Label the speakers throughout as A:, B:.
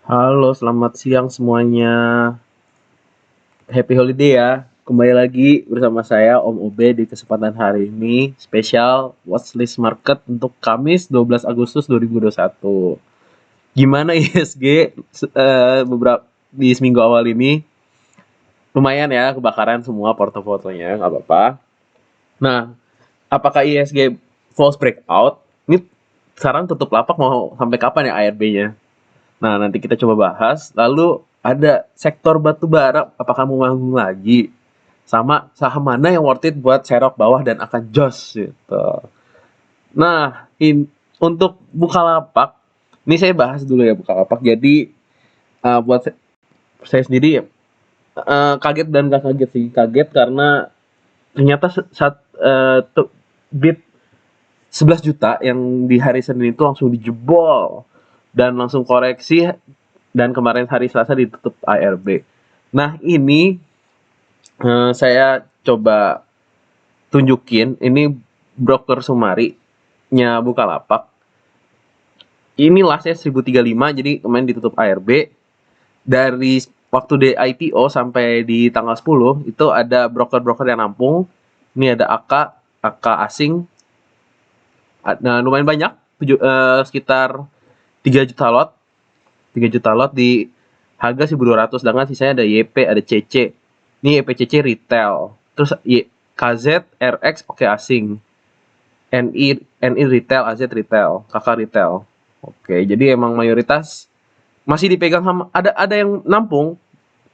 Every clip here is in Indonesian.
A: Halo, selamat siang semuanya. Happy holiday ya. Kembali lagi bersama saya Om Ube di kesempatan hari ini spesial watchlist market untuk Kamis 12 Agustus 2021. Gimana ISG beberapa di seminggu awal ini? Lumayan ya kebakaran semua portofolionya, nggak apa-apa. Nah, apakah ISG false breakout? Ini sekarang tutup lapak mau sampai kapan ya ARB-nya? Nah, nanti kita coba bahas. Lalu ada sektor batu bara, apakah mau manggung lagi? Sama saham mana yang worth it buat serok bawah dan akan jos gitu. Nah, untuk Bukalapak, ini saya bahas dulu ya Bukalapak. Jadi buat saya sendiri kaget dan gak kaget sih. Kaget karena ternyata saat bid 11 juta yang di hari Senin itu langsung dijebol dan langsung koreksi, dan kemarin hari Selasa ditutup ARB. Nah, ini saya coba tunjukin, ini broker Sumari-nya Bukalapak. Ini lastnya 1035, jadi kemarin ditutup ARB. Dari waktu di IPO sampai di tanggal 10, itu ada broker-broker yang nampung. Ini ada AK asing. Nah, lumayan banyak, sekitar 3 juta lot. 3 juta lot di harga 1.200, sedangkan sisanya ada YP, ada CC. Ini YPCC retail. Terus KZ, RX pakai asing. NI retail, AZ retail, KK retail. Oke, jadi emang mayoritas masih dipegang sama, ada yang nampung,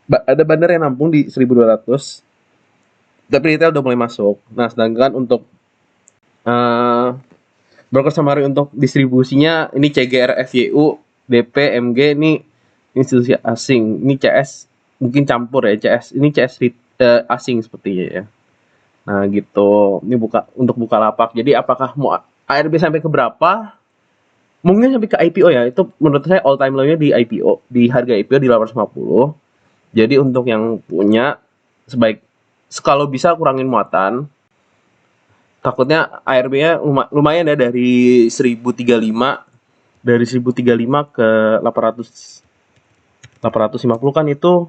A: ada bandar yang nampung di 1.200. Tapi retail udah mulai masuk. Nah, sedangkan untuk broker summary untuk distribusinya ini CGR, FYU, DP, MG ini institusi asing. Ini CS mungkin campur ya, ini CS asing sepertinya ya. Nah gitu, ini untuk Bukalapak. Jadi apakah mau ARB sampai ke berapa? Mungkin sampai ke IPO ya. Itu menurut saya all time low-nya di IPO, di harga IPO di 850. Jadi untuk yang punya, kalau bisa kurangin muatan. Takutnya ARB-nya lumayan ya, dari 1035, dari 1035 ke 850 kan itu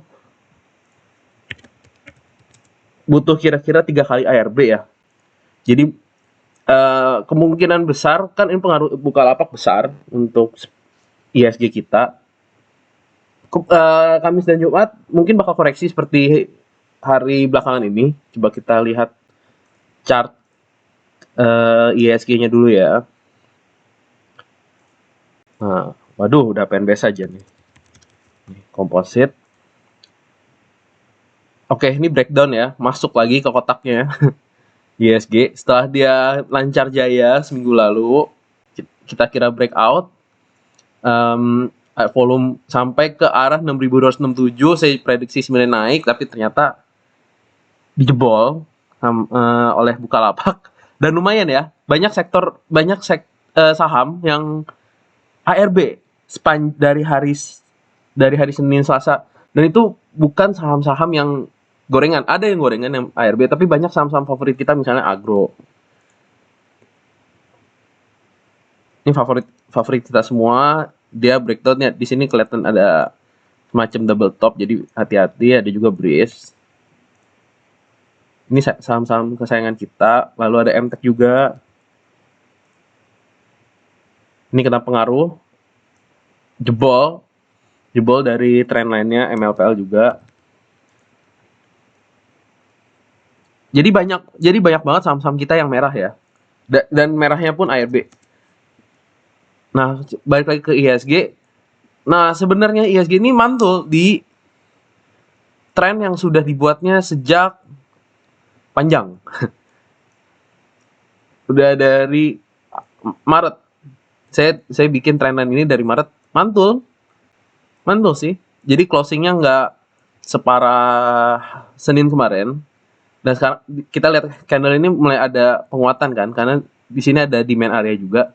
A: butuh kira-kira 3 kali ARB ya. Jadi kemungkinan besar kan ini pengaruh Bukalapak besar untuk ISG kita. Kamis dan Jumat mungkin bakal koreksi seperti hari belakangan ini. Coba kita lihat chart ISG-nya dulu ya. Nah, waduh, udah PNBS aja nih. Komposit. Oke, ini breakdown ya. Masuk lagi ke kotaknya. ISG setelah dia lancar jaya seminggu lalu, kita kira breakout, volume sampai ke arah 6.267. Saya prediksi sebenarnya naik, tapi ternyata dijebol oleh Bukalapak. Dan lumayan ya, banyak saham yang ARB dari hari Senin Selasa, dan itu bukan saham-saham yang gorengan. Ada yang gorengan yang ARB, tapi banyak saham-saham favorit kita, misalnya agro. Ini favorit kita semua. Dia breakdownnya di sini kelihatan ada semacam double top, jadi hati-hati. Ada juga Breeze. Ini saham-saham kesayangan kita. Lalu ada MTech juga. Ini kena pengaruh jebol dari trend lainnya, MLPL juga. Jadi banyak banget saham-saham kita yang merah ya. Dan merahnya pun ARB. Nah, balik lagi ke ISG. Nah, sebenarnya ISG ini mantul di tren yang sudah dibuatnya sejak panjang. Udah dari Maret. Saya bikin trendline ini dari Maret. Mantul sih. Jadi closingnya nggak separah Senin kemarin. Dan sekarang kita lihat candle ini mulai ada penguatan kan, karena di sini ada demand area juga.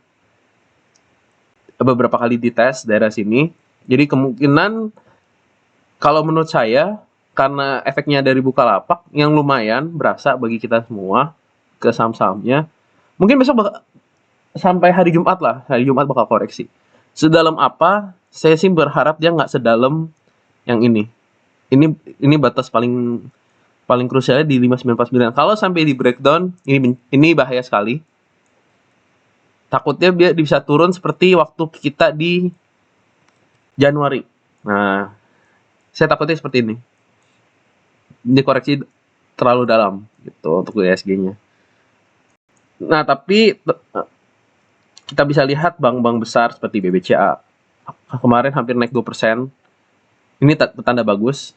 A: Beberapa kali dites daerah sini. Jadi kemungkinan, kalau menurut saya, karena efeknya dari Bukalapak yang lumayan berasa bagi kita semua ke saham-sahamnya, mungkin besok sampai hari Jumat lah, hari Jumat bakal koreksi. Sedalam apa saya sih berharap dia nggak sedalam yang ini. Ini batas paling paling krusialnya di 5949. Kalau sampai di breakdown, ini bahaya sekali. Takutnya dia bisa turun seperti waktu kita di Januari. Nah, saya takutnya seperti ini. Ini koreksi terlalu dalam gitu untuk ISG-nya. Nah, tapi kita bisa lihat bank-bank besar seperti BBCA kemarin hampir naik 2%. Ini tanda bagus.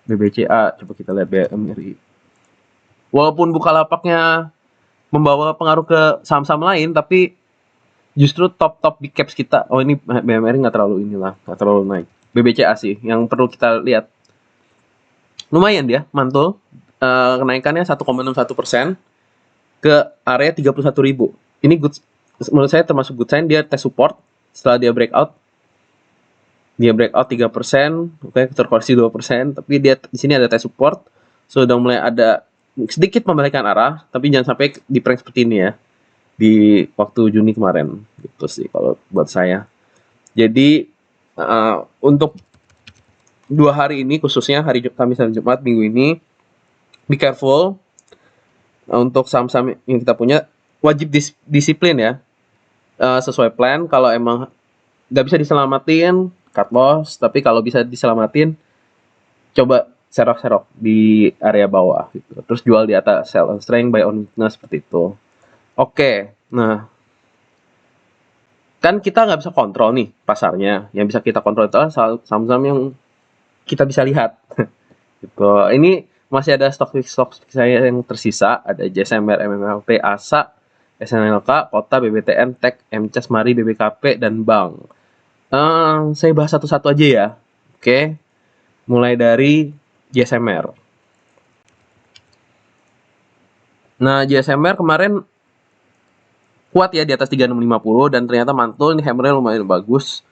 A: BBCA, coba kita lihat BMRI. Walaupun Bukalapaknya membawa pengaruh ke saham-saham lain, tapi justru top big caps kita. Oh, ini BMRI nggak terlalu naik. BBCA sih yang perlu kita lihat. Lumayan dia mantul, kenaikannya 1,61% ke area 31.000. Ini good, menurut saya termasuk good sign. Dia test support setelah dia breakout. Dia breakout 3%, oke, terkoreksi 2%, tapi dia di sini ada test support. Sudah mulai ada sedikit membalikan arah, tapi jangan sampai di prank seperti ini ya. Di waktu Juni kemarin gitu sih kalau buat saya. Jadi untuk 2 hari ini, khususnya hari Kamis dan Jumat minggu ini, be careful. Untuk saham-saham yang kita punya wajib disiplin ya, sesuai plan. Kalau emang nggak bisa diselamatin, cut loss. Tapi kalau bisa diselamatin, coba serok-serok di area bawah gitu. Terus jual di atas, sell on strength, buy on weakness, seperti itu. Oke, nah kan kita nggak bisa kontrol nih pasarnya. Yang bisa kita kontrol itu saham-saham yang kita bisa lihat. Gitu. Ini masih ada stok saya yang tersisa. Ada JSMR, MMLP, ASA, SNLK, Kota, BBTN, TEK, MCAS, Mari, BBKP, dan Bank. Saya bahas satu-satu aja ya. Oke. Mulai dari JSMR. Nah, JSMR kemarin kuat ya di atas 3650 dan ternyata mantul. Ini hammernya lumayan bagus.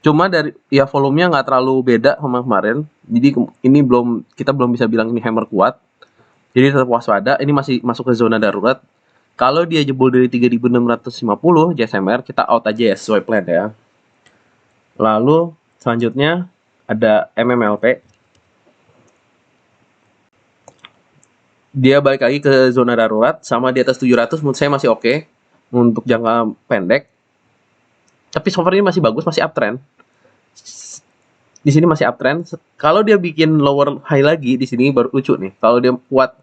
A: Cuma dari ya volumenya nggak terlalu beda sama kemarin. Jadi ini kita belum bisa bilang ini hammer kuat. Jadi tetap waspada. Ini masih masuk ke zona darurat. Kalau dia jebol dari 3650 JSMR, kita out aja ya sesuai plan ya. Lalu selanjutnya ada MMLP. Dia balik lagi ke zona darurat sama di atas 700 menurut saya masih oke untuk jangka pendek. Tapi so far ini masih bagus, masih uptrend. Di sini masih uptrend. Kalau dia bikin lower high lagi di sini baru lucu nih. Kalau dia kuat,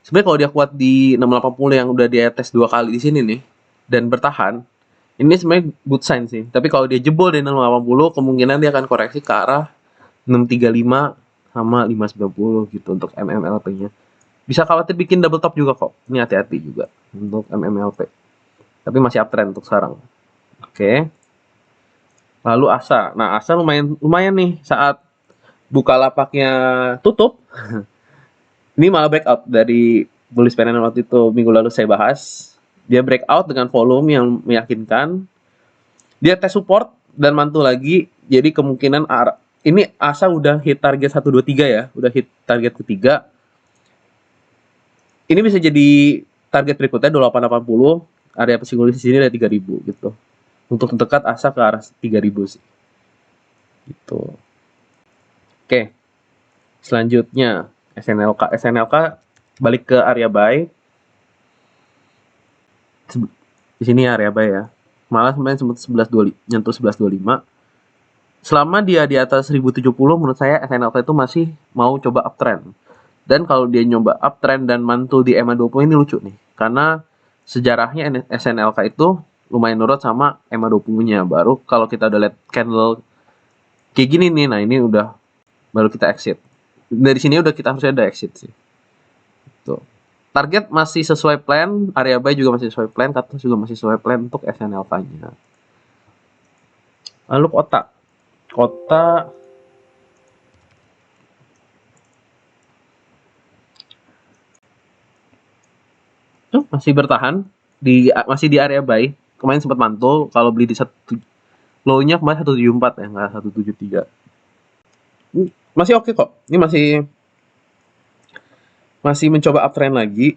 A: sebenarnya kalau dia kuat di 680 yang udah dia tes 2 kali di sini nih dan bertahan, ini sebenarnya good sign sih. Tapi kalau dia jebol di 680, kemungkinan dia akan koreksi ke arah 635 sama 590 gitu untuk MMLP-nya. Bisa khawatir bikin double top juga kok. Ini hati-hati juga untuk MMLP. Tapi masih uptrend untuk sekarang. Oke. Lalu ASA. Nah, ASA lumayan nih saat Bukalapaknya tutup. Ini malah breakout dari bullish panel waktu itu minggu lalu saya bahas. Dia breakout dengan volume yang meyakinkan. Dia test support dan mantul lagi. Jadi kemungkinan ini ASA udah hit target 123 ya, udah hit target ketiga. Ini bisa jadi target berikutnya 2880, area psikologis di sini ada 3000 gitu. Untuk dekat ASA ke arah 3000 sih. Gitu. Oke. Selanjutnya SNLK. SNLK balik ke area buy. Di sini area buy ya. Malah sebenarnya sempat 1125, nyentuh 1125. Selama dia di atas 1070 menurut saya SNLK itu masih mau coba uptrend. Dan kalau dia nyoba uptrend dan mantul di EMA 20 ini lucu nih. Karena sejarahnya SNLK itu lumayan nurut sama EMA 20-nya. Baru kalau kita udah lihat candle kayak gini nih, nah ini udah baru kita exit. Dari sini udah kita harusnya ada exit sih. Tuh. Target masih sesuai plan, area buy juga masih sesuai plan, cut loss juga masih sesuai plan untuk SNLK-nya. Lalu Kota masih bertahan masih di area buy. Kemarin sempat mantul kalau beli di low-nya kemarin 174 ya, nggak 173. Masih oke kok. Ini masih mencoba uptrend lagi.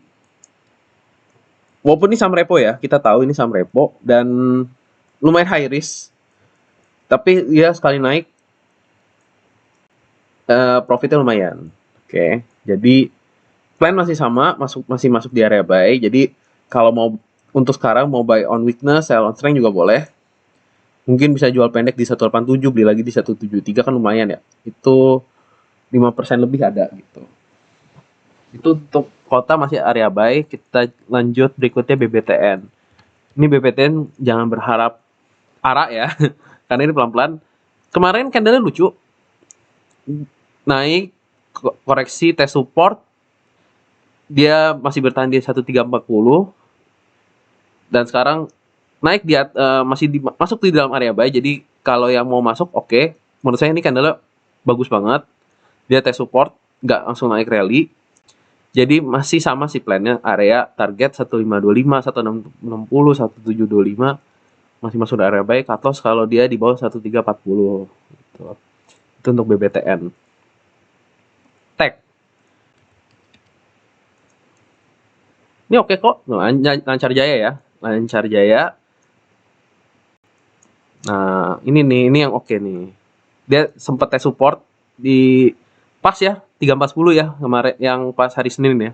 A: Walaupun ini saham repo ya, kita tahu ini saham repo dan lumayan high risk. Tapi dia sekali naik profitnya lumayan. Oke, jadi plan masih sama, masih masuk di area buy. Jadi kalau mau untuk sekarang mau buy on weakness, sell on strength juga boleh. Mungkin bisa jual pendek di 187, beli lagi di 173 kan lumayan ya. Itu 5% lebih ada gitu. Itu untuk kota masih area buy. Kita lanjut berikutnya BBTN. Ini BBTN jangan berharap arah ya, karena ini pelan-pelan. Kemarin candle lucu, naik koreksi tes support, dia masih bertahan di 1340 dan sekarang naik masih masuk di dalam area buy. Jadi kalau yang mau masuk oke. Menurut saya ini candle bagus banget. Dia tes support, nggak langsung naik rally. Jadi masih sama sih plannya, area target 1525, 1660, 1725 masih masuk di area buy. Cut loss kalau dia di bawah 1340 gitu. Itu untuk BBTN. Tech ini oke kok, lancar jaya ya, lancar jaya. Nah ini yang oke nih, dia sempat tes support di pas ya 3410 ya kemarin yang pas hari Senin ya,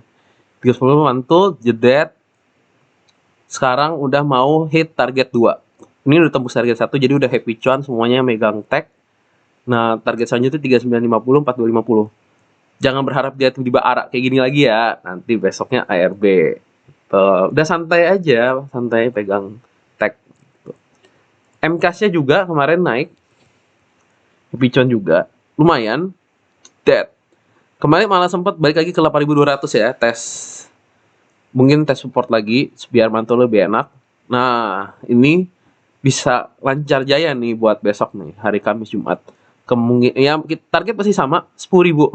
A: 310 mantul jedet. Sekarang udah mau hit target 2. Ini udah tembus target 1, jadi udah happy cuan semuanya megang tag. Nah target selanjutnya 3950, 4250. Jangan berharap dia tiba-tiba arak kayak gini lagi ya, nanti besoknya ARB. Udah santai aja, santai pegang tag. MCAS-nya juga kemarin naik, Picon juga lumayan. Dead. Kemarin malah sempat balik lagi ke 8200 ya, tes. Mungkin tes support lagi biar mantul lebih enak. Nah, ini bisa lancar jaya nih buat besok nih, hari Kamis Jumat. Kemungkinan ya target pasti sama 10.000.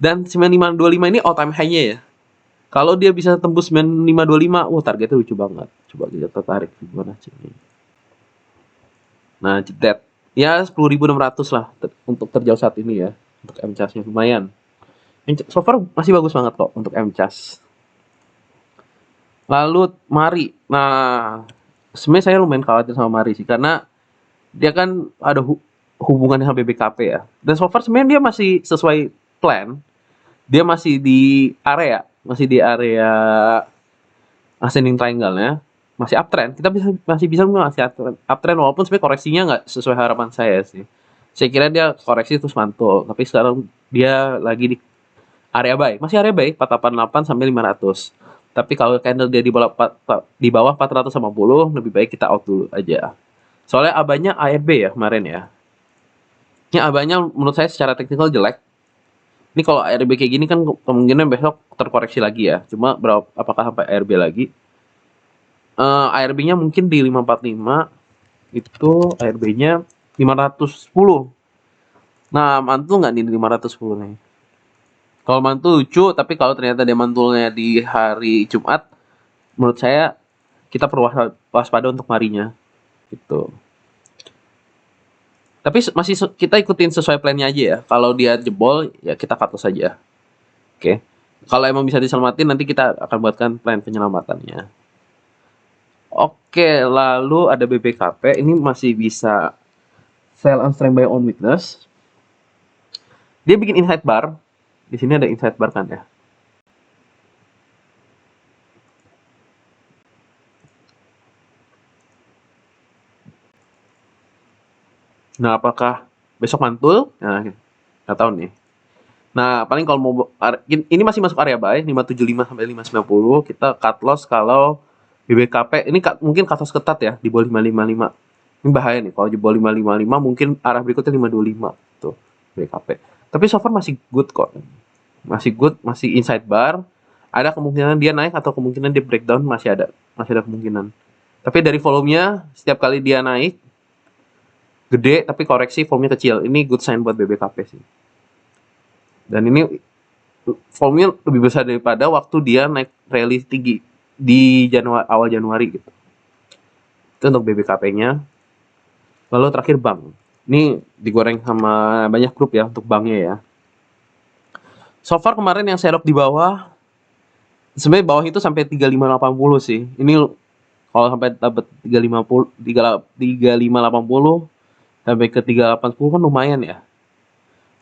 A: Dan 9525 ini all time high-nya ya. Kalau dia bisa tembus 9525, wah targetnya lucu banget. Coba kita tertarik gimana sini. Nah, jedet. Ya 10.600 lah untuk terjauh saat ini ya. Untuk MCAS-nya lumayan. So far masih bagus banget kok untuk MCAS. Lalu Mari. Nah, sebenarnya saya lumayan khawatir sama Mari sih, karena dia kan ada hubungannya sama BBKP ya. Dan so far sebenarnya dia masih sesuai plan. Dia masih di area ascending triangle-nya, masih uptrend. Kita masih bisa masih uptrend walaupun sebenarnya koreksinya nggak sesuai harapan saya sih. Saya kira dia koreksi terus mantul, tapi sekarang dia lagi di area buy. Masih area buy 488 sampai 500. Tapi kalau candle dia di bawah 450, lebih baik kita out dulu aja. Soalnya abanya ARB ya kemarin ya. Ini abanya menurut saya secara teknikal jelek. Ini kalau ARB kayak gini kan kemungkinan besok terkoreksi lagi ya. Cuma apakah sampai ARB lagi? ARB-nya mungkin di 545, itu ARB-nya 510. Nah, mantul nggak nih di 510 nih? Kalau mantul lucu, tapi kalau ternyata dia mantulnya di hari Jumat, menurut saya kita perlu waspada untuk Marinya gitu. Tapi masih kita ikutin sesuai plannya aja ya. Kalau dia jebol ya kita cut loss saja. Oke. Kalau emang bisa diselamatin, nanti kita akan buatkan plan penyelamatannya. Oke, lalu ada BBKP. Ini masih bisa sell on strength buy on weakness. Dia bikin inside bar. Di sini ada inside bar kan ya. Nah, apakah besok mantul? Nah, nggak tahu nih. Nah, paling kalau mau ini masih masuk area buy 575 sampai 590. Kita cut loss kalau BBKP ini mungkin cut loss ketat ya di bawah 555. Ini bahaya nih kalau di bawah 555, mungkin arah berikutnya 525 tuh BBKP. Tapi so far masih good kok. Masih good, masih inside bar. Ada kemungkinan dia naik atau kemungkinan dia breakdown, masih ada kemungkinan. Tapi dari volumenya setiap kali dia naik gede tapi koreksi volumenya kecil. Ini good sign buat BBKP sih. Dan ini volumenya lebih besar daripada waktu dia naik rally tinggi di awal Januari gitu. Itu untuk BBKP-nya. Lalu terakhir bank. Ini digoreng sama banyak grup ya untuk banknya ya. So far kemarin yang saya lock di bawah, sebenarnya bawah itu sampai 3580 sih. Ini kalau sampai dapat 3580 sampai ke 3810 kan lumayan ya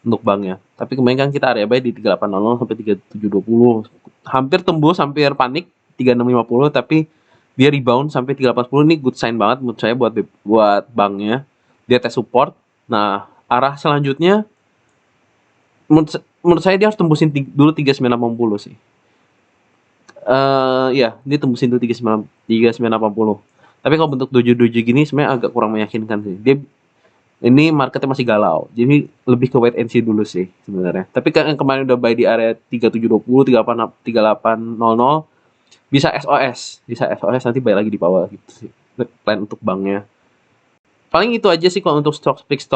A: untuk banknya. Tapi kemarin kan kita area buy di 3800 sampai 3720. Hampir tembus, hampir panik 3650, tapi dia rebound sampai 3810. Ini good sign banget menurut saya buat banknya. Dia test support. Nah, arah selanjutnya menurut saya dia harus tembusin dulu 3980 sih. Ya, dia tembusin dulu 3980. Tapi kalau bentuk doji gini sebenarnya agak kurang meyakinkan sih. Ini marketnya masih galau, jadi lebih ke wait and see dulu sih sebenarnya. Tapi kan yang kemarin udah buy di area 3720, 3800, bisa SOS nanti buy lagi di bawah gitu sih. Plan untuk banknya. Paling itu aja sih kalau untuk stock picks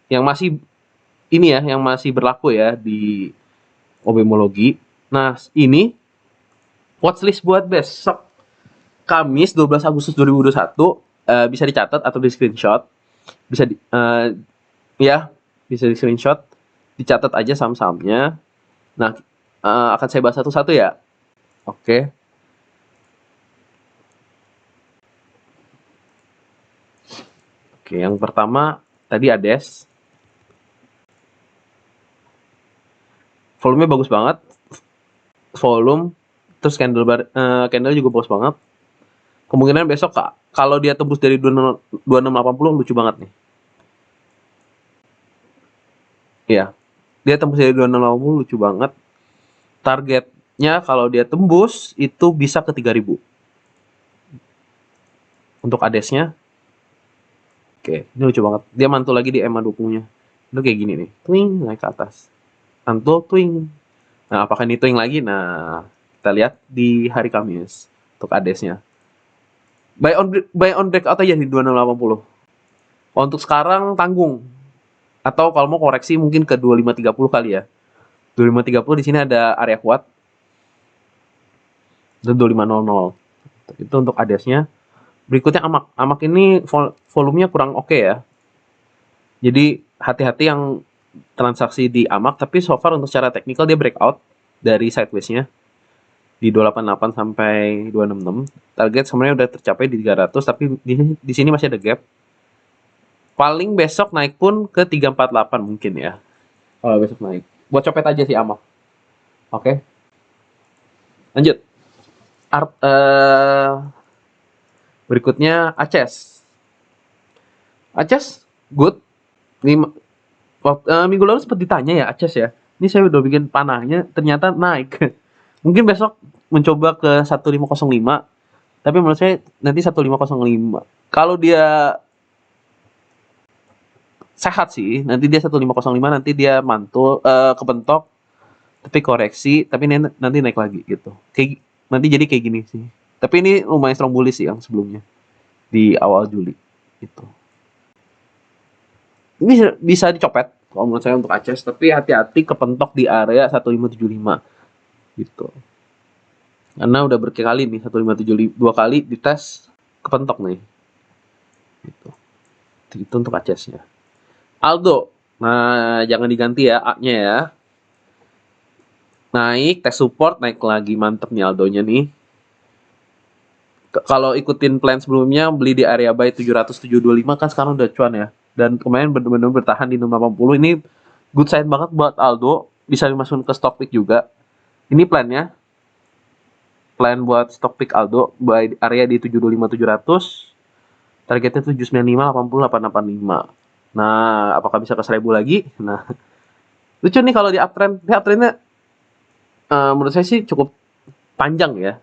A: yang masih ini ya, yang masih berlaku ya di Obemologi. Nah, ini watchlist buat besok Kamis 12 Agustus 2021. Bisa dicatat atau di screenshot, bisa bisa di screenshot, dicatat aja saham-sahamnya. Nah, akan saya bahas satu-satu ya. Oke. Oke, yang pertama tadi ADES. Volumenya bagus banget. Terus candle juga bagus banget. Kemungkinan besok kalau dia tembus dari 2680 lucu banget nih. Ya, dia tembus dari 2680 lucu banget. Targetnya kalau dia tembus itu bisa ke 3000. Untuk ADES-nya. Oke, ini lucu banget. Dia mantul lagi di EMA 20-nya. Itu kayak gini nih. Twing, naik ke atas. Mantul, twing. Nah, apakah ini twing lagi? Nah, kita lihat di hari Kamis untuk ADES-nya. Buy on breakout aja di 2680. Untuk sekarang tanggung. Atau kalau mau koreksi mungkin ke 2530 kali ya. 2530 di sini ada area kuat. Dan 2500. Itu untuk ADES-nya. Berikutnya AMAK. AMAK ini volumenya kurang oke ya. Jadi hati-hati yang transaksi di AMAK, tapi so far untuk secara teknikal dia breakout dari sideways-nya di 288 sampai 266. Target sebenarnya udah tercapai di 300, tapi di sini masih ada gap. Paling besok naik pun ke 348 mungkin ya. Kalau besok naik. Buat copet aja sih AMAK. Oke. Lanjut. Berikutnya ACES. ACES good. Minggu lalu sempat ditanya ya ACES ya. Ini saya udah bikin panahnya, ternyata naik. Mungkin besok mencoba ke 1505. Tapi menurut saya nanti 1505. Kalau dia sehat sih, nanti dia 1505, nanti dia mantul, kebentok, tapi koreksi, tapi nanti naik lagi gitu. Nanti jadi kayak gini sih. Tapi ini lumayan strong bullish sih yang sebelumnya di awal Juli gitu. Ini bisa dicopet kalau menurut saya untuk ACES, tapi hati-hati kepentok di area 1575 gitu. Karena udah berkali nih 1575 2 kali dites kepentok nih. Gitu. Itu untuk ACES-nya. Aldo. Nah, jangan diganti ya A-nya ya. Naik, tes support, naik lagi. Mantep nih Aldonya nih. Kalau ikutin plan sebelumnya, beli di area buy 700-725 kan sekarang udah cuan ya. Dan kemarin benar-benar bertahan di 680. Ini good sign banget buat Aldo. Bisa dimasukin ke stock pick juga. Ini plannya. Plan buat stock pick Aldo. Buy area di 725-700. Targetnya 795, 80, 885. Nah, apakah bisa ke 1000 lagi? Nah, lucu nih kalau di uptrend. Ini uptrendnya menurut saya sih cukup panjang ya.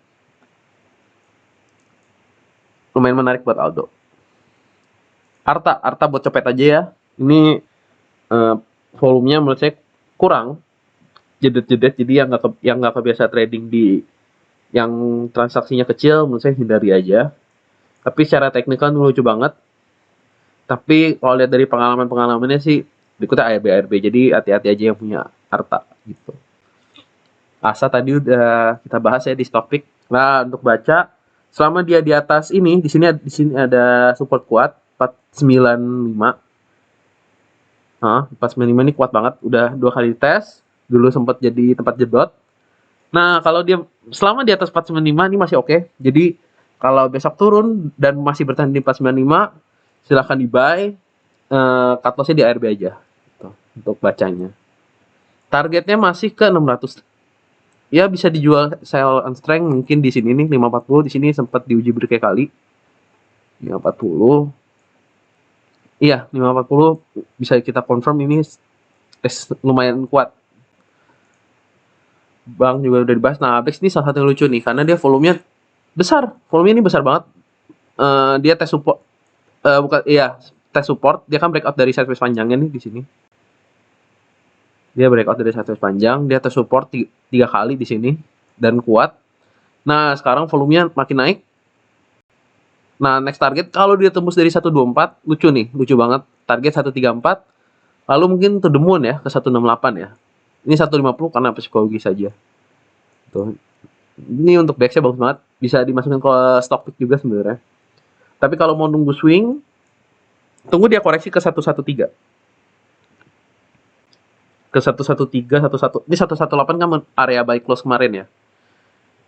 A: Lumayan menarik buat Aldo. Arta buat copet aja ya. Ini volumenya menurut saya kurang jedet-jedet, jadi yang nggak kebiasa trading di yang transaksinya kecil menurut saya hindari aja. Tapi secara teknikal lucu banget. Tapi kalau lihat dari pengalamannya sih berikutnya ARB, jadi hati-hati aja yang punya Arta gitu. Asa tadi udah kita bahas ya di stock pick. Nah, untuk baca selama dia di atas ini, di sini ada support kuat 495. 495 ini kuat banget, udah 2 kali tes. Dulu sempat jadi tempat jedot. Nah, kalau dia selama di atas 495 ini masih oke. Jadi Kalau besok turun dan masih bertahan di 495, silahkan di buy. Cut loss-nya di ARB aja gitu, untuk bacanya. Targetnya masih ke 600. Ya bisa dijual sell on strength mungkin di sini nih 540, di sini sempat diuji berkali-kali. 540. Iya, 540 bisa kita confirm ini lumayan kuat. Bang juga udah dibahas. Nah, Apex ini salah satu yang lucu nih karena dia volumenya besar. Volumenya ini besar banget. Dia tes support, bukan, iya, tes support. Dia kan breakout dari sideways panjangnya nih di sini. Dia breakout dari sideways panjang, dia tes support 3 kali di sini dan kuat. Nah, sekarang volumenya makin naik. Nah, next target kalau dia tembus dari 124, lucu nih, lucu banget. Target 134, lalu mungkin to the moon ya, ke 168 ya. Ini 150 karena psikologi saja. Tuh. Ini untuk backsnya bagus banget, bisa dimasukin ke stock pick juga sebenarnya. Tapi kalau mau nunggu swing, tunggu dia koreksi ke 113. Ke 113, 11. Ini 118 kan area buy close kemarin ya.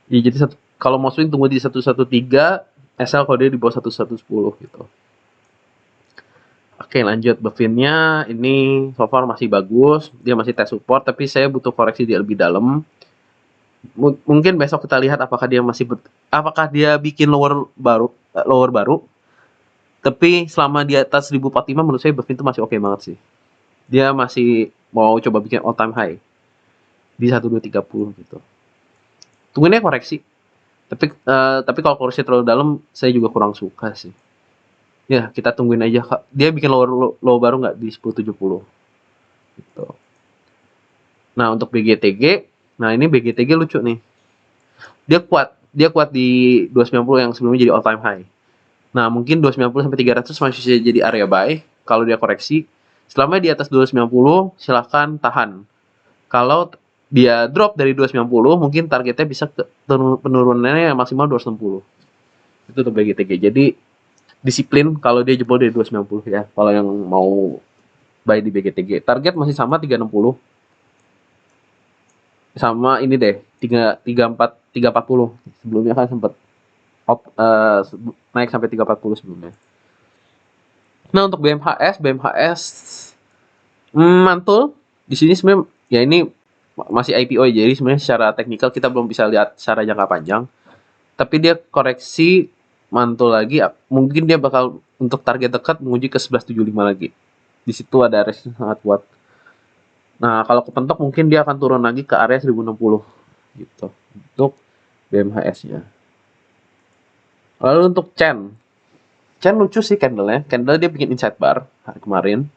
A: Ya jadi kalau mau swing tunggu di 113, SL kalau dia di bawah 1110 gitu. Oke, lanjut. Buffinnya ini so far masih bagus, dia masih test support, tapi saya butuh koreksi dia lebih dalam. Mungkin besok kita lihat apakah dia bikin lower baru. Tapi selama di atas 1045 menurut saya Buffin itu masih oke banget sih. Dia masih mau coba bikin all time high di 1230 gitu. Tungguin ya koreksi. Tapi kalau koreksi terlalu dalam saya juga kurang suka sih. Ya, kita tungguin aja. Dia bikin low baru nggak di 1070 gitu. Nah, untuk BGTG, nah ini BGTG lucu nih. Dia kuat di 290 yang sebelumnya jadi all time high. Nah, mungkin 290 sampai 300 masih bisa jadi area buy kalau dia koreksi. Selama di atas 290 silahkan tahan. Kalau dia drop dari 290 mungkin targetnya bisa ke penurunannya maksimal 260. Itu untuk BGTG. Jadi disiplin kalau dia jebol dari 290 ya. Kalau yang mau buy di BGTG. Target masih sama 360. Sama ini deh, 340. Sebelumnya kan sempat naik sampai 340 sebelumnya. Nah, untuk BMHS mantul di sini sebenarnya ya ini masih IPO jadi sebenarnya secara teknikal kita belum bisa lihat secara jangka panjang. Tapi dia koreksi mantul lagi, mungkin dia bakal untuk target dekat menguji ke 1175 lagi. Di situ ada resistance sangat kuat. Nah, kalau kepentok mungkin dia akan turun lagi ke area 1060 gitu untuk BMHS-nya. Lalu untuk Chen lucu sih candle-nya. Candle dia bikin inside bar hari kemarin.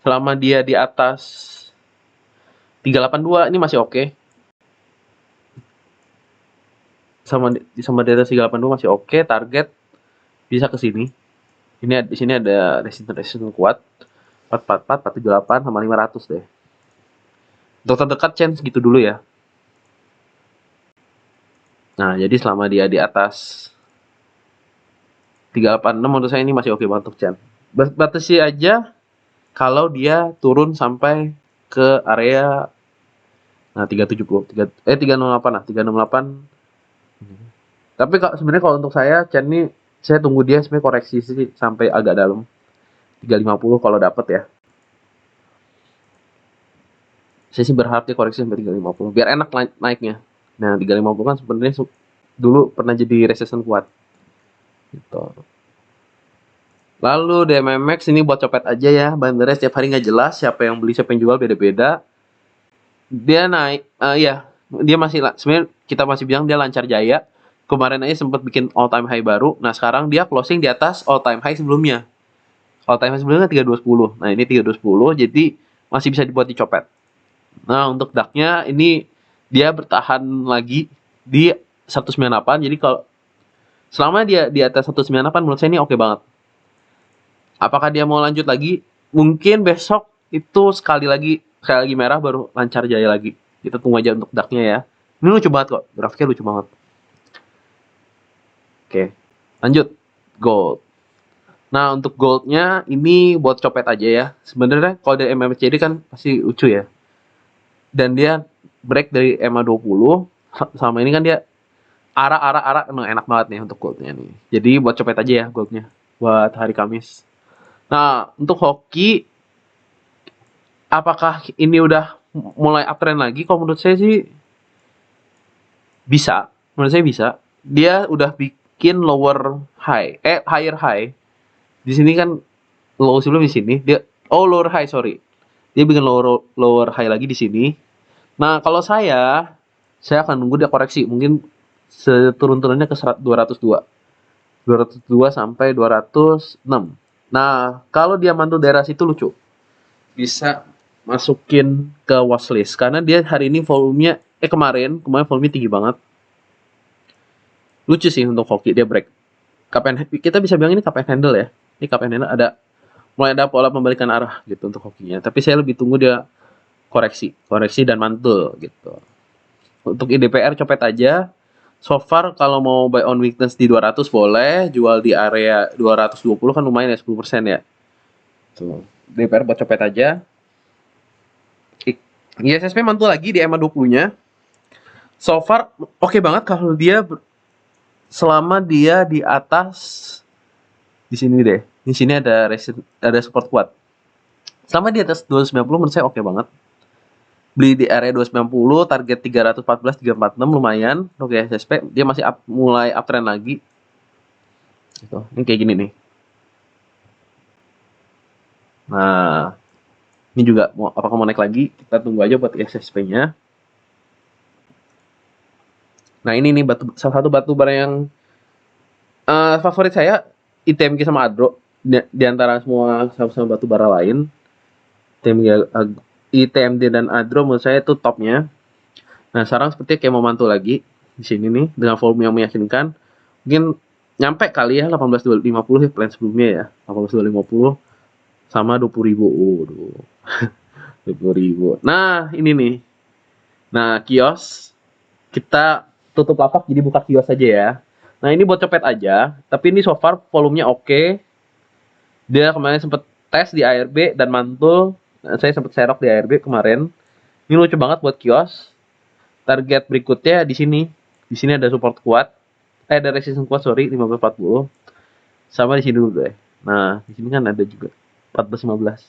A: Selama dia di atas 382 ini masih oke. Sama di atas 382 masih oke. Target bisa ke sini. Ini di sini ada resistance kuat. 444, 478 sama 500 deh. Untuk terdekat chance gitu dulu ya. Nah, jadi selama dia di atas 386 menurut saya ini masih oke banget untuk chance. Batasi aja kalau dia turun sampai ke area 308 lah, 368. Tapi sebenarnya kalau untuk saya chance ini saya tunggu dia sebenarnya koreksi sih sampai agak dalam. 350 kalau dapat ya. Saya sih berharap dia koreksi sampai 350 biar enak naiknya. Nah, 350 kan sebenarnya dulu pernah jadi resistance kuat. Gitu. Lalu DMMX ini buat copet aja ya, bandernya setiap hari nggak jelas, siapa yang beli siapa yang jual beda-beda. Dia naik, ya dia masih sebenarnya kita masih bilang dia lancar jaya. Kemarin aja sempat bikin all time high baru. Nah sekarang dia closing di atas all time high sebelumnya. All time high sebelumnya 3210. Nah ini 3210 jadi masih bisa dibuat dicopet. Nah, untuk DAX-nya ini dia bertahan lagi di 198. Jadi kalau selama dia di atas 198 menurut saya ini oke banget. Apakah dia mau lanjut lagi? Mungkin besok itu sekali lagi merah baru lancar jaya lagi. Kita tunggu aja untuk DAX-nya ya. Ini lucu banget kok. Grafiknya lucu banget. Oke. Lanjut. Gold. Nah, untuk goldnya ini buat copet aja ya. Sebenarnya kalau dari MMCD kan pasti lucu ya. Dan dia break dari EMA 20 sama ini kan dia Ara emang enak banget nih untuk goldnya nih. Jadi buat copet aja ya goldnya buat hari Kamis. Nah, untuk hoki, apakah ini udah mulai uptrend lagi? Kalau menurut saya sih bisa. Menurut saya bisa. Dia udah bikin lower high, higher high. Di sini kan low sebelum di sini. Lower high, sorry. Dia bikin lower high lagi di sini. Nah, kalau saya akan nunggu dia koreksi. Mungkin seturun-turunnya ke 202. 202 sampai 206. Nah, kalau dia mantul daerah situ lucu. Bisa masukin ke watchlist karena dia hari ini volumenya kemarin volumenya tinggi banget. Lucu sih untuk hoki dia break. Kita bisa bilang ini cup and handle ya. Ini cup and handle mulai ada pola pembalikan arah gitu untuk hokinya. Tapi saya lebih tunggu dia koreksi dan mantul gitu. Untuk IDPR copet aja. So far kalau mau buy on weakness di 200 boleh, jual di area 220 kan lumayan ya 10% ya. Tuh, DPR buat copet aja. ISSP mantul lagi di EMA 20-nya. So far oke banget kalau dia selama dia di atas di sini deh. Di sini ada support kuat. Selama di atas 290 menurut saya oke banget. Beli di area 290, target 314, 346 lumayan. Oke, SSP dia masih mulai uptrend lagi. Gitu. Ini kayak gini nih. Nah, ini juga apakah mau naik lagi? Kita tunggu aja buat SSP-nya. Nah, ini nih salah satu batu bara yang favorit saya, ITMG sama Adro. Di antara semua sama batu bara lain, ITMD dan Adro menurut saya itu topnya. Nah, sekarang sepertinya kayak mau mantul lagi di sini nih dengan volume yang meyakinkan. Mungkin nyampe kali ya 18.250 ya plan sebelumnya ya. 18.250 sama 20.000. Waduh. 20.000. Nah, ini nih. Nah, kios kita tutup lapak jadi buka kios aja ya. Nah, ini buat copet aja, tapi ini so far volumenya oke. Dia kemarin sempet tes di ARB dan mantul. Nah, saya sempet serok di ARB kemarin. Ini lucu banget buat kios. Target berikutnya di sini. Di sini ada support kuat. Ada resistance kuat, sorry, 1540. Sama di sini dulu deh. Nah, di sini kan ada juga 1415.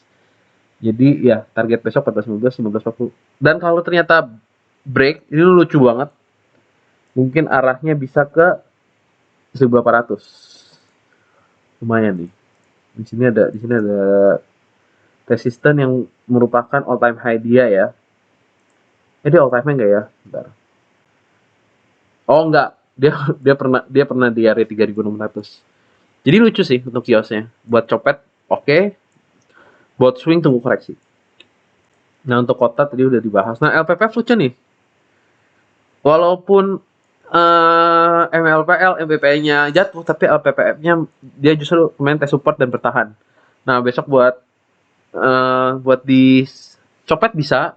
A: Jadi ya target besok 1415, 1540. Dan kalau ternyata break, ini lucu banget. Mungkin arahnya bisa ke 1800. Lumayan nih. Di sini ada resisten yang merupakan all time high dia ya. Dia all time high enggak ya? Bentar. Oh enggak, dia pernah di area 3600. Jadi lucu sih untuk kiosnya. Buat copet oke. Buat swing tunggu koreksi. Nah, untuk kota tadi udah dibahas. Nah, LPPF lucu nih. Walaupun MLPL, MPP-nya jatuh, tapi LPPF-nya dia justru main tes support dan bertahan. Nah, besok buat di copet bisa,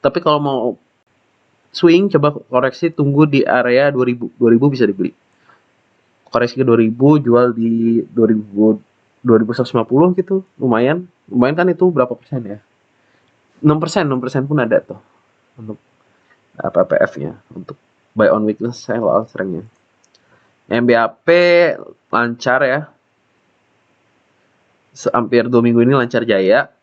A: tapi kalau mau swing coba koreksi tunggu di area 2000. 2000 bisa dibeli. Koreksi ke 2000, jual di 2000 2150 gitu. Lumayan. Lumayan kan itu berapa persen ya? 6% pun ada tuh untuk PPF-nya untuk buy on weakness saya seringnya. MBAP lancar ya. Hampir 2 minggu ini lancar jaya.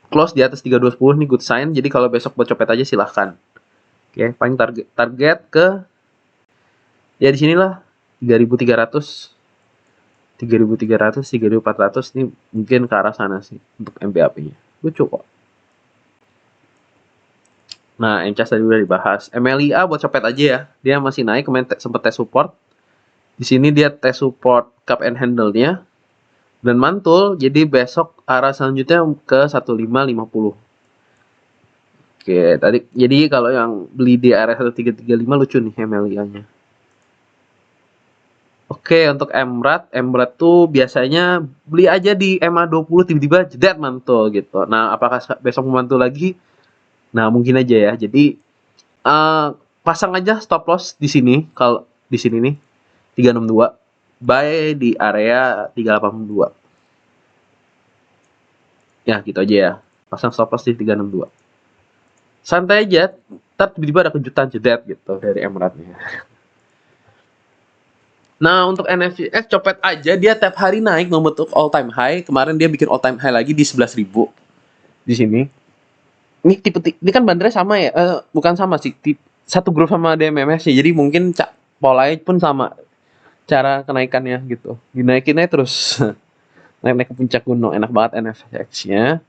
A: Close di atas 3210 nih good sign. Jadi kalau besok buat copet aja silahkan. Oke, paling target ke ya di sinilah 3300. 3300, 3400 nih mungkin ke arah sana sih untuk MBAP-nya. Lucu kok. Nah, MCAS tadi udah dibahas. MLIA buat copet aja ya. Dia masih naik, kemarin sempat tes support. Di sini dia tes support cup and handle-nya dan mantul. Jadi besok arah selanjutnya ke 1550. Oke, tadi jadi kalau yang beli di area 1335 lucu nih MLIA-nya. Oke, untuk Emrat tuh biasanya beli aja di EMA 20 tiba-tiba jedet mantul gitu. Nah, apakah besok mantul lagi? Nah, mungkin aja ya. Jadi pasang aja stop loss di sini. Kalau di sini nih 362, buy di area 382. Ya, gitu aja ya. Pasang stop loss di 362. Santai aja, tiba-tiba ada kejutan jedet gitu dari Emirates-nya. Nah, untuk NFCX copet aja dia tiap hari naik membentuk all time high. Kemarin dia bikin all time high lagi di 11.000 di sini. Ini kan bandernya sama ya? Bukan sama sih, satu grup sama DMMS sih. Jadi mungkin polanya pun sama cara kenaikannya gitu. Dinaikinnya terus naik-naik ke puncak gunung, enak banget NFCX-nya.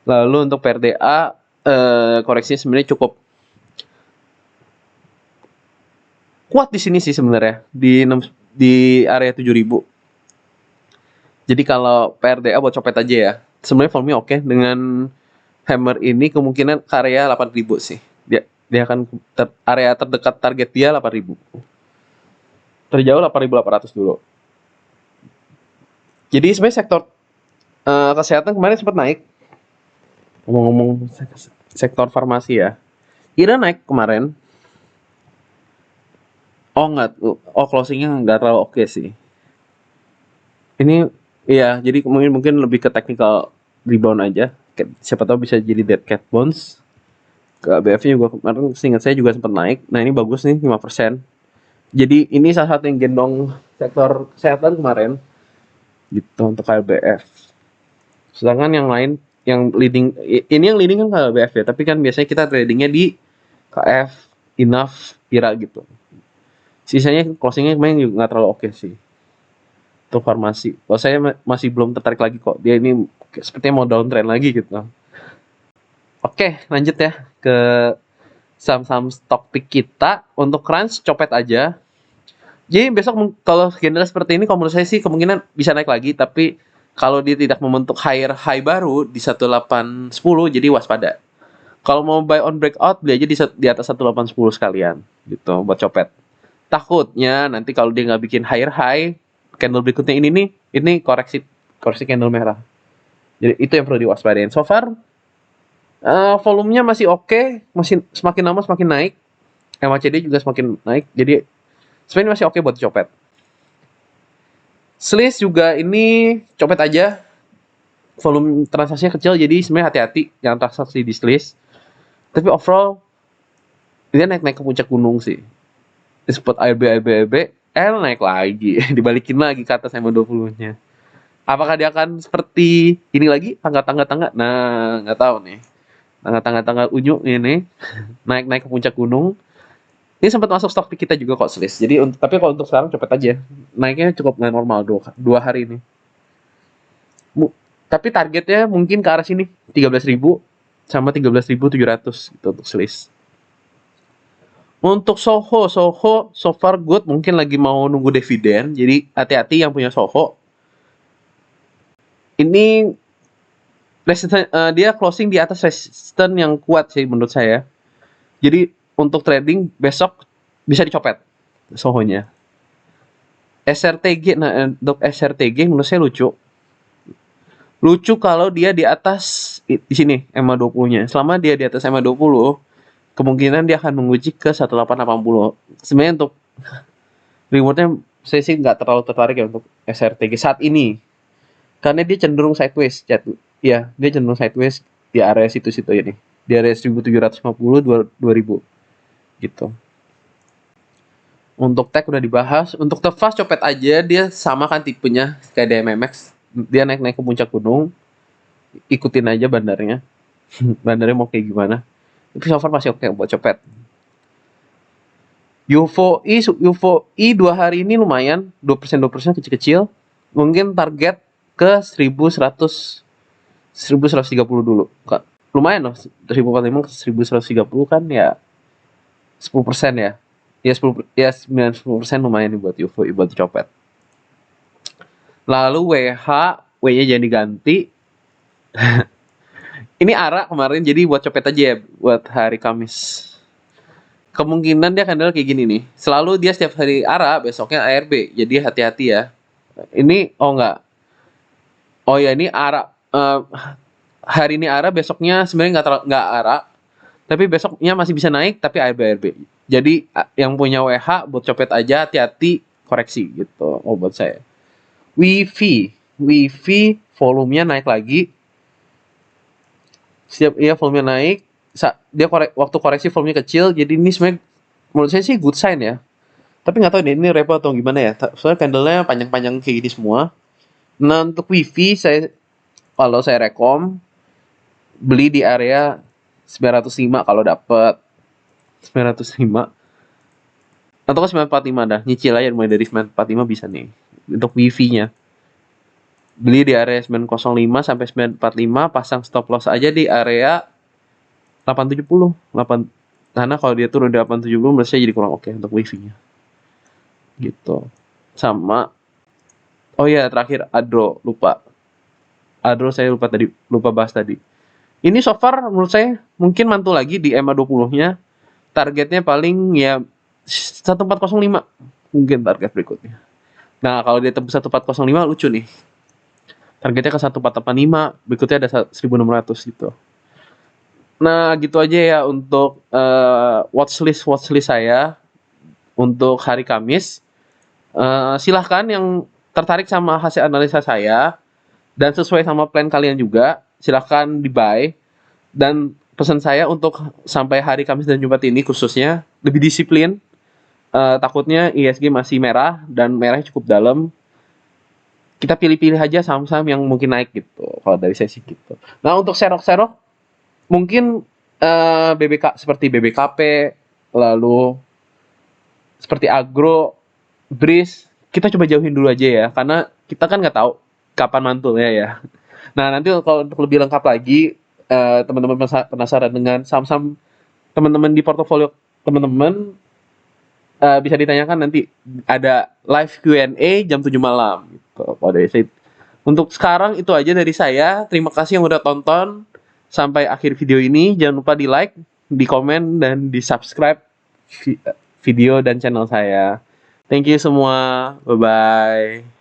A: Lalu untuk PRDA koreksinya sebenarnya cukup kuat di sini sih sebenarnya di area 7.000. Jadi kalau PRDA buat copet aja ya. Sebenarnya volume oke dengan hammer ini kemungkinan area 8.000 sih. Dia akan area terdekat target dia 8.000. Terjauh 8.800 dulu. Jadi sebenarnya sektor kesehatan kemarin sempat naik. Ngomong-ngomong sektor farmasi ya. Ira naik kemarin. Closingnya nggak terlalu oke sih. Ini iya, jadi mungkin lebih ke technical rebound aja. Siapa tahu bisa jadi dead cat bounce. Ke BF-nya juga kemarin seingat saya juga sempat naik. Nah, ini bagus nih 5%. Jadi ini salah satu yang gendong sektor kesehatan kemarin. Gitu untuk KLBF. Sedangkan yang lain yang leading ini yang leading kan KLBF ya, tapi kan biasanya kita tradingnya di KF, Enough, IRA gitu. Sisanya closingnya kemarin juga nggak terlalu oke sih. Untuk farmasi. Kalau saya masih belum tertarik lagi kok. Dia ini sepertinya mau downtrend lagi gitu. Oke, lanjut ya ke saham-saham stock pick kita. Untuk Crunch copet aja. Jadi besok kalau candle seperti ini, kalau menurut saya sih kemungkinan bisa naik lagi. Tapi kalau dia tidak membentuk higher high baru di 1810, jadi waspada. Kalau mau buy on breakout, beli aja di atas 1810 sekalian. Gitu, buat copet. Takutnya nanti kalau dia nggak bikin higher high, candle berikutnya ini koreksi candle merah. Jadi itu yang perlu diwaspadain. So far, volumenya masih oke, masih semakin lama semakin naik. MACD juga semakin naik. Jadi sebenarnya masih oke buat copet. Slice juga ini copet aja. Volume transaksinya kecil, jadi sebenarnya hati-hati jangan transaksi di Slice. Tapi overall dia naik-naik ke puncak gunung sih. Di spot ARB, naik lagi. Dibalikin lagi ke atas MA20-nya. Apakah dia akan seperti ini lagi? Tangga. Nah, nggak tahu nih. Tangga unyu ini. Naik-naik ke puncak gunung. Ini sempat masuk stok pick kita juga kok, Slice. Jadi, tapi kalau untuk sekarang cepet aja. Naiknya cukup nggak normal dua hari ini. Tapi targetnya mungkin ke arah sini. 13.000 sama 13.700 gitu untuk Slice. Untuk Soho so far good, mungkin lagi mau nunggu dividen, jadi hati-hati yang punya Soho. Ini dia closing di atas resistance yang kuat sih menurut saya. Jadi untuk trading besok bisa dicopet Soho-nya. SRTG, nah untuk SRTG menurut saya lucu. Lucu kalau dia di atas di sini MA20-nya. Selama dia di atas MA20, kemungkinan dia akan menguji ke 1880. Sebenarnya untuk rewardnya saya sih nggak terlalu tertarik ya untuk SRTG saat ini. Karena dia cenderung sideways. Ya, dia cenderung sideways di area situ-situ ini. Di area 1750, 2000. Gitu. Untuk tag udah dibahas. Untuk The Fast copet aja, dia sama kan tipenya kayak DMMX. Dia naik-naik ke puncak gunung. Ikutin aja bandarnya. Bandarnya mau kayak gimana. Tapi so far masih oke buat copet. UFO I 2 hari ini lumayan, 2% kecil-kecil. Mungkin target ke 1130 dulu. Lumayan loh, 1045 ke 1130 kan ya 10% ya. Ya 9-10% lumayan nih buat UFO I buat copet. Lalu W-nya jangan diganti. Ini ARA kemarin, jadi buat copet aja ya buat hari Kamis. Kemungkinan dia akan kayak gini nih. Selalu dia setiap hari ARA, besoknya ARB. Jadi hati-hati ya. Ini enggak. Oh ya, ini ARA. Hari ini ARA, besoknya sebenarnya nggak ARA. Tapi besoknya masih bisa naik, tapi ARB. Jadi yang punya WH buat copet aja, hati-hati koreksi gitu. Oh buat saya. WiFi volumenya naik lagi. Volumenya naik. dia waktu koreksi volume kecil, jadi ini sebenarnya menurut saya sih good sign ya. Tapi nggak tahu deh ini repo atau gimana ya. Soalnya candle-nya panjang-panjang kayak gini semua. Nah untuk wifi kalau saya rekom beli di area 905 kalau dapet 905 atau ke 945 dah, nyicil aja mulai dari 945 bisa nih untuk wifi-nya. Beli di area 905 sampai 945, pasang stop loss aja di area 870. Karena kalau dia turun di 870 menurut saya jadi kurang oke untuk wifi-nya. Gitu. Sama oh ya terakhir Adro saya lupa bahas tadi. Ini so far menurut saya mungkin mantul lagi di EMA 20-nya. Targetnya paling ya 1405 mungkin target berikutnya. Nah, kalau dia tembus 1405 lucu nih. Targetnya ke 1485, berikutnya ada 1600 gitu. Nah, gitu aja ya untuk watchlist saya untuk hari Kamis. Silahkan yang tertarik sama hasil analisa saya dan sesuai sama plan kalian juga, silahkan di buy. Dan pesan saya untuk sampai hari Kamis dan Jumat ini khususnya lebih disiplin. Takutnya ISG masih merah dan merahnya cukup dalam. Kita pilih-pilih aja saham-saham yang mungkin naik gitu. Kalau dari sesi gitu. Nah untuk serok-serok mungkin seperti BBKP, lalu seperti Agro, BRIS, kita coba jauhin dulu aja ya, karena kita kan nggak tahu kapan mantulnya ya. Nah nanti kalau untuk lebih lengkap lagi, teman-teman penasaran dengan saham-saham teman-teman di portofolio teman-teman, bisa ditanyakan nanti ada live Q&A jam 7 malam gitu. Untuk sekarang itu aja dari saya. Terima kasih yang udah tonton sampai akhir video ini. Jangan lupa di like, di komen, dan di subscribe video dan channel saya. Thank you semua. Bye-bye.